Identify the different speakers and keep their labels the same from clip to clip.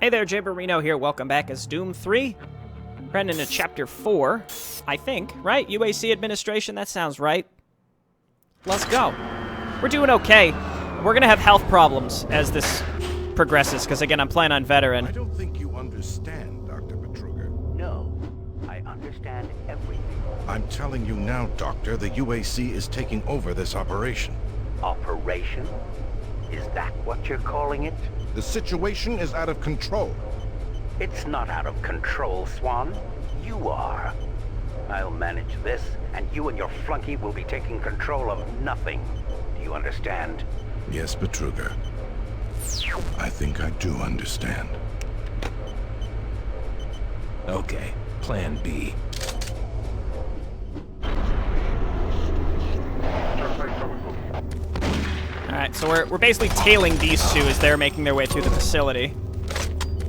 Speaker 1: Hey there, Jay Barino here. Welcome back as Doom 3. We're heading into Chapter 4, I think, right? UAC Administration, that sounds right. Let's go. We're doing okay. We're going to have health problems as this progresses, because again, I'm playing on Veteran.
Speaker 2: I don't think you understand, Dr. Betruger.
Speaker 3: No, I understand everything.
Speaker 2: I'm telling you now, Doctor, the UAC is taking over this operation.
Speaker 3: Operation? Is that what you're calling it?
Speaker 2: The situation is out of control.
Speaker 3: It's not out of control, Swan. You are. I'll manage this, and you and your flunky will be taking control of nothing. Do you understand?
Speaker 2: Yes, Betruger. I think I do understand.
Speaker 4: Okay, Plan B.
Speaker 1: Alright, so we're basically tailing these two as they're making their way through the facility.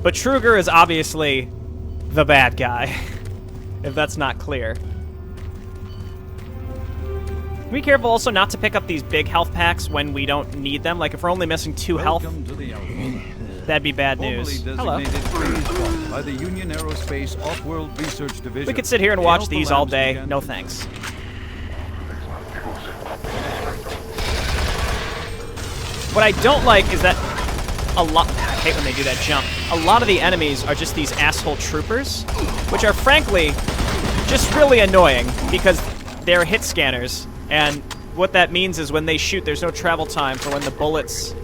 Speaker 1: But Betruger is obviously the bad guy, if that's not clear. Be careful also not to pick up these big health packs when we don't need them. Like, if we're only missing 2 health, that'd be bad news. Hello.
Speaker 5: By the Union Aerospace Off-World Research Division.
Speaker 1: We could sit here and watch these all day. No thanks. What I don't like is that I hate when they do that jump. A lot of the enemies are just these asshole troopers, which are frankly just really annoying because they're hit scanners. And what that means is when they shoot, there's no travel time for when the bullets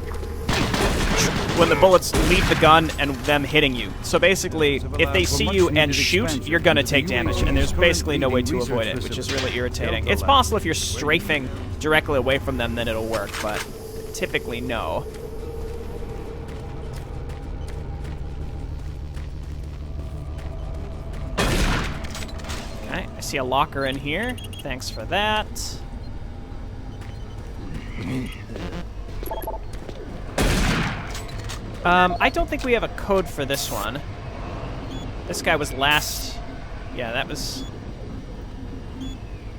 Speaker 1: leave the gun and them hitting you. So basically, if they see you and shoot, you're gonna take damage, and there's basically no way to avoid it, which is really irritating. It's possible if you're strafing directly away from them, then it'll work, but typically no. Okay, I see a locker in here. Thanks for that. I don't think we have a code for this one. This guy was last... Yeah, that was...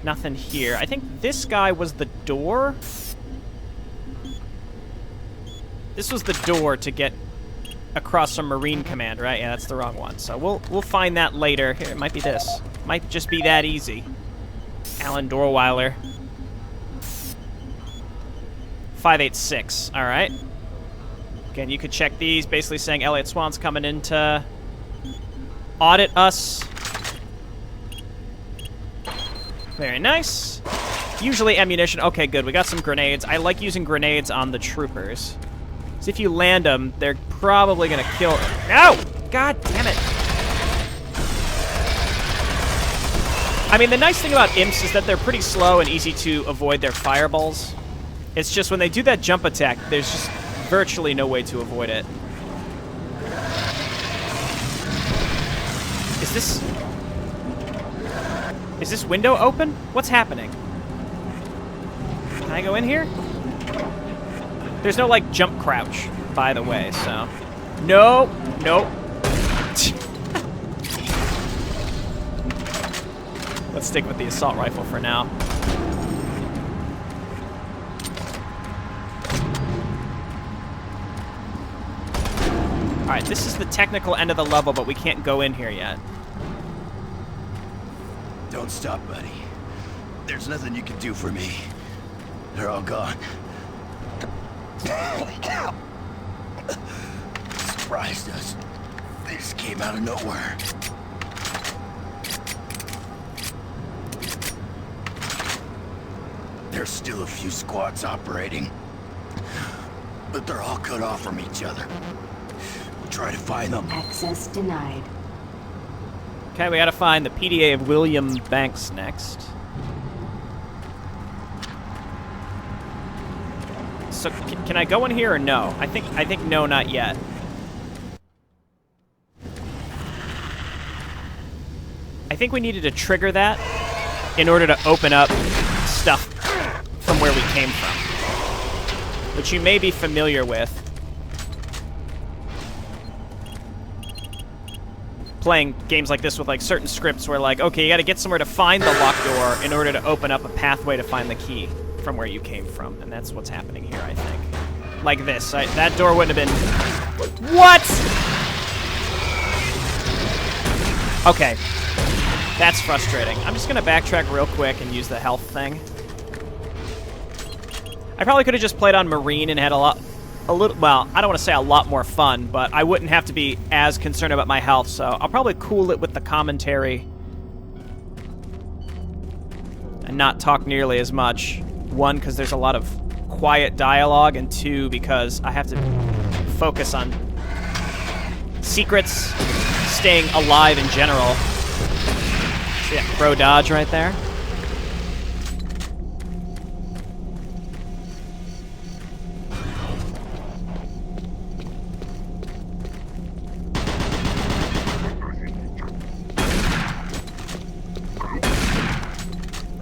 Speaker 1: Nothing here. I think this guy was the door. This was the door to get across from Marine Command, right? Yeah, that's the wrong one. So we'll find that later. Here, it might be this. Might just be that easy. Alan Dorweiler. 586. All right. Again, you could check these, basically saying Elliot Swan's coming in to audit us. Very nice. Usually ammunition. Okay, good. We got some grenades. I like using grenades on the troopers. So if you land them, they're probably going to kill... No! God damn it. I mean, the nice thing about imps is that they're pretty slow and easy to avoid their fireballs. It's just when they do that jump attack, there's just virtually no way to avoid it. Is this window open? What's happening? Can I go in here? There's no, like, jump crouch, by the way, so... Nope. Nope. Let's stick with the assault rifle for now. Alright, this is the technical end of the level, but we can't go in here yet.
Speaker 4: Don't stop, buddy. There's nothing you can do for me. They're all gone. Surprised us. They just came out of nowhere. There's still a few squads operating, but they're all cut off from each other. We'll try to find them.
Speaker 6: Access denied.
Speaker 1: Okay, we gotta find the PDA of William Banks next. So, can I go in here or no? I think no, not yet. I think we needed to trigger that in order to open up stuff from where we came from, which you may be familiar with. Playing games like this with like certain scripts where like, okay, you gotta get somewhere to find the locked door in order to open up a pathway to find the key from where you came from, and that's what's happening here, I think. Like this. That door wouldn't have been... What?! Okay. That's frustrating. I'm just gonna backtrack real quick and use the health thing. I probably could have just played on Marine and had well, I don't want to say a lot more fun, but I wouldn't have to be as concerned about my health, so I'll probably cool it with the commentary and not talk nearly as much. One, because there's a lot of quiet dialogue, and two, because I have to focus on secrets, staying alive in general. See that pro dodge right there?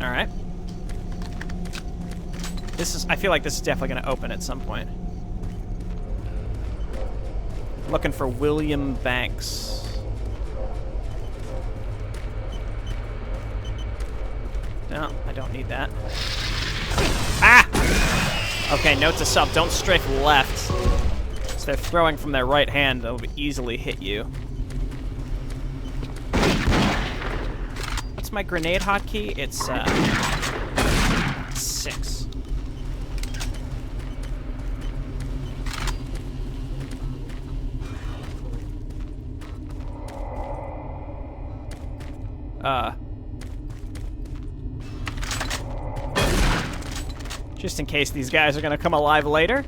Speaker 1: Alright. I feel like this is definitely going to open at some point. Looking for William Banks. No, I don't need that. Ah! Okay, note to self, don't strafe left. So they're throwing from their right hand, they'll easily hit you. What's my grenade hotkey? It's 6. Just in case these guys are gonna come alive later.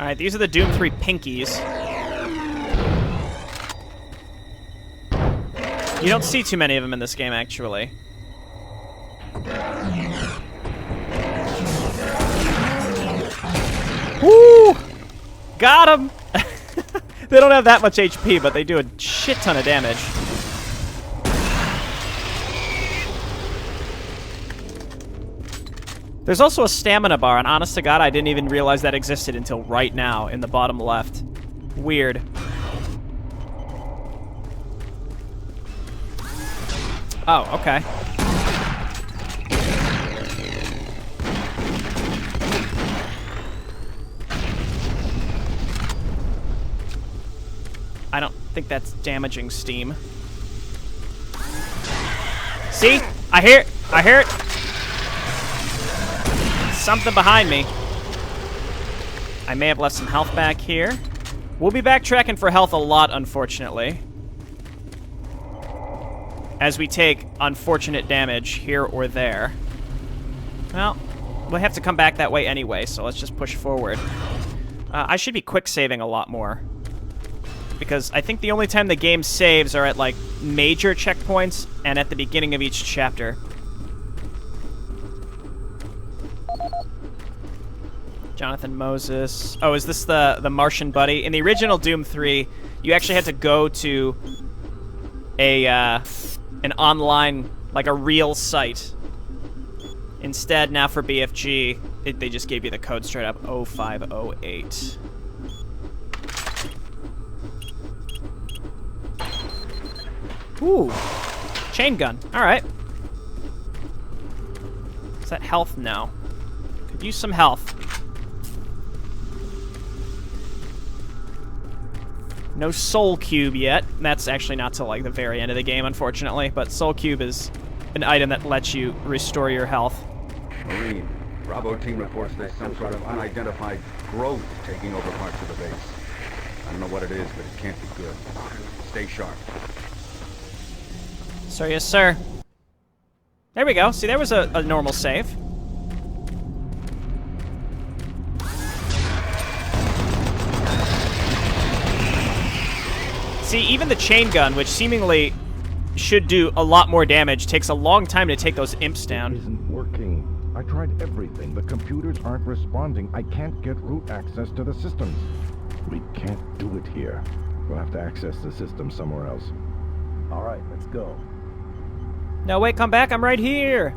Speaker 1: Alright, these are the Doom 3 pinkies. You don't see too many of them in this game, actually. Woo! Got him! They don't have that much HP, but they do a shit ton of damage. There's also a stamina bar, and honest to God, I didn't even realize that existed until right now in the bottom left. Weird. Oh, okay. I don't think that's damaging Steam. See? I hear it. Something behind me. I may have left some health back here. We'll be backtracking for health a lot, unfortunately, as we take unfortunate damage here or there. Well, we'll have to come back that way anyway, so let's just push forward. I should be quick saving a lot more, because I think the only time the game saves are at, like, major checkpoints and at the beginning of each chapter. Jonathan Moses. Oh, is this the Martian buddy? In the original Doom 3, you actually had to go to an online, like a real site. Instead, now for BFG, they just gave you the code straight up, 0508. Ooh, chain gun. All right. Is that health? No. Could use some health. No Soul Cube yet. That's actually not till like the very end of the game, unfortunately. But Soul Cube is an item that lets you restore your health.
Speaker 5: Marine, Bravo team reports there's some sort of unidentified growth taking over parts of the base. I don't know what it is, but it can't be good. Stay sharp.
Speaker 1: Sir, yes, sir. There we go. See, there was a normal save. See, even the chain gun, which seemingly should do a lot more damage, takes a long time to take those imps down.
Speaker 2: Isn't working.
Speaker 6: I tried everything. The computers aren't responding. I can't get root access to the systems. We can't do it here. We'll have to access the system somewhere else.
Speaker 7: All right, let's go.
Speaker 1: No, wait, come back. I'm right here.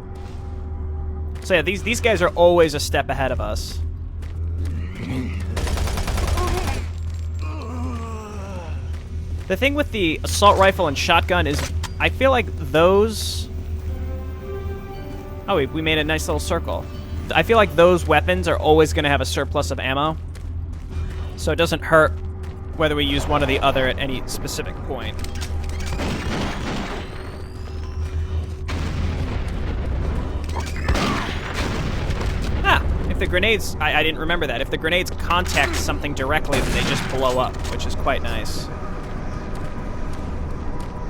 Speaker 1: So yeah, these guys are always a step ahead of us. The thing with the assault rifle and shotgun is I feel like those... Oh, we made a nice little circle. I feel like those weapons are always going to have a surplus of ammo. So it doesn't hurt whether we use one or the other at any specific point. If the grenades... I didn't remember that. If the grenades contact something directly, then they just blow up, which is quite nice.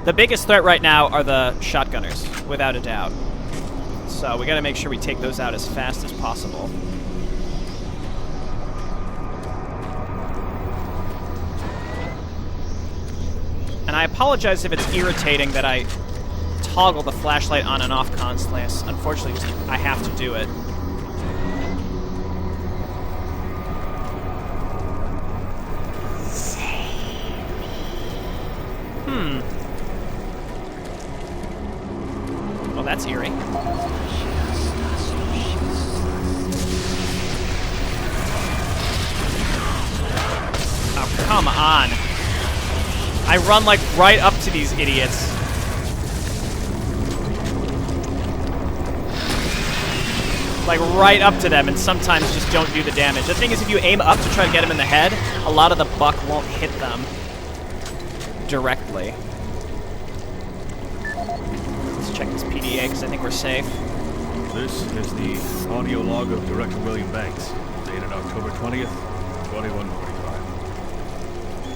Speaker 1: The biggest threat right now are the shotgunners, without a doubt. So we gotta make sure we take those out as fast as possible. And I apologize if it's irritating that I toggle the flashlight on and off constantly. Unfortunately, I have to do it. Well, that's eerie. Oh, come on. I run, like, right up to these idiots. Like, right up to them, and sometimes just don't do the damage. The thing is, if you aim up to try to get them in the head, a lot of the buck won't hit them directly. Let's check this PDA, because I think we're safe.
Speaker 8: This is the audio log of Director William Banks, dated October 20th, 2145.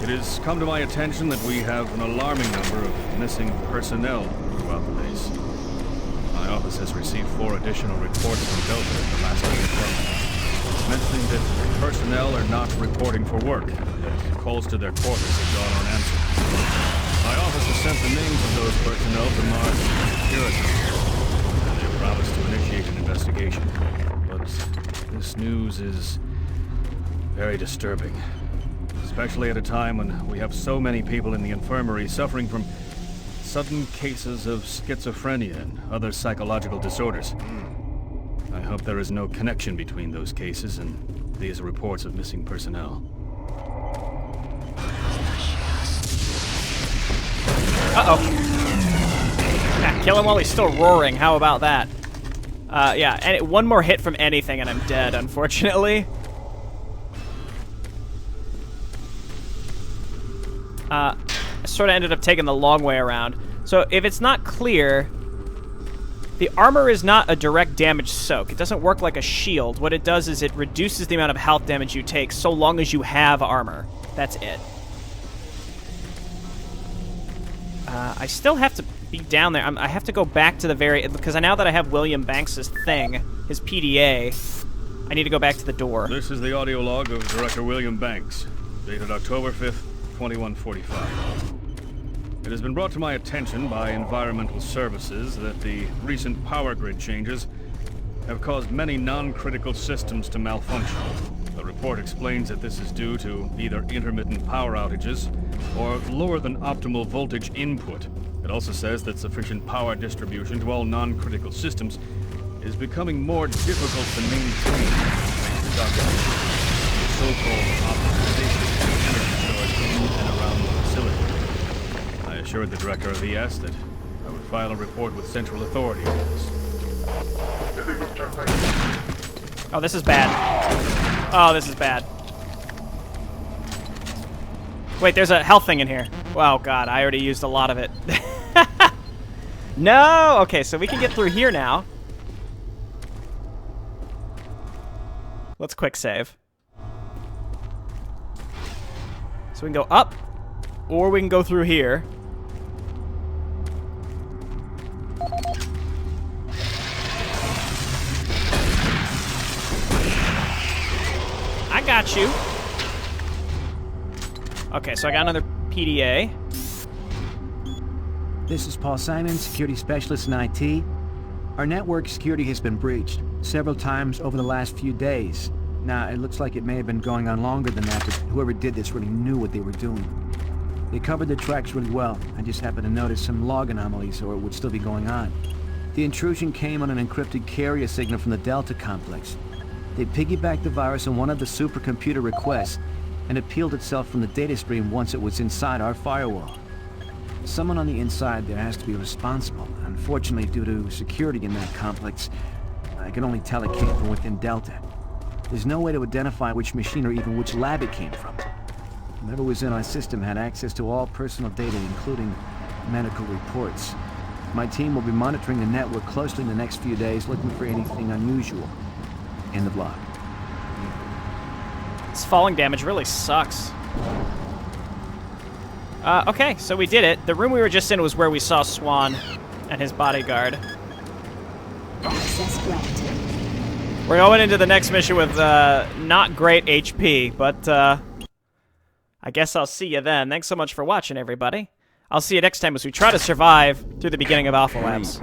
Speaker 8: It has come to my attention that we have an alarming number of missing personnel throughout the base. My office has received 4 additional reports from Delta in the last week, mentioning that personnel are not reporting for work, that calls to their quarters have gone unanswered. My office has sent the names of those personnel to Mars Security, and they promised to initiate an investigation. But this news is very disturbing, especially at a time when we have so many people in the infirmary suffering from sudden cases of schizophrenia and other psychological disorders. I hope there is no connection between those cases and these reports of missing personnel.
Speaker 1: Uh-oh. Yeah, kill him while he's still roaring. How about that? Yeah, and one more hit from anything and I'm dead, unfortunately. I sort of ended up taking the long way around. So if it's not clear, the armor is not a direct damage soak. It doesn't work like a shield. What it does is it reduces the amount of health damage you take so long as you have armor. That's it. I still have to be down there. I have to go back to the very... Because now that I have William Banks' thing, his PDA, I need to go back to the door.
Speaker 8: This is the audio log of Director William Banks, dated October 5th, 2145. It has been brought to my attention by Environmental Services that the recent power grid changes have caused many non-critical systems to malfunction. The report explains that this is due to either intermittent power outages or lower than optimal voltage input. It also says that sufficient power distribution to all non-critical systems is becoming more difficult to maintain thanks to the so-called optimization of energy storage in and around the facility. I assured the director of ES that I would file a report with Central Authority on this.
Speaker 1: Oh, this is bad. Oh, this is bad. Wait, there's a health thing in here. Oh, God, I already used a lot of it. No! Okay, so we can get through here now. Let's quick save. So we can go up, or we can go through here. I got you. Okay, so I got another PDA.
Speaker 7: This is Paul Simon, security specialist in IT. Our network security has been breached.
Speaker 9: several times over the last few days. Now, it looks like it may have been going on longer than that, but whoever did this really knew what they were doing. They covered the tracks really well. I just happened to notice some log anomalies, or it would still be going on. The intrusion came on an encrypted carrier signal from the Delta complex. They piggybacked the virus on one of the supercomputer requests, and it peeled itself from the data stream once it was inside our firewall. Someone on the inside there has to be responsible. Unfortunately, due to security in that complex, I can only tell it came from within Delta. There's no way to identify which machine or even which lab it came from. Whoever was in our system had access to all personal data, including medical reports. My team will be monitoring the network closely in the next few days, looking for anything unusual. End of log.
Speaker 1: This falling damage really sucks. Okay, so we did it. The room we were just in was where we saw Swan and his bodyguard.
Speaker 10: Access granted.
Speaker 1: We're going into the next mission with not great HP, but I guess I'll see you then. Thanks so much for watching, everybody. I'll see you next time as we try to survive through the beginning of Alpha Labs.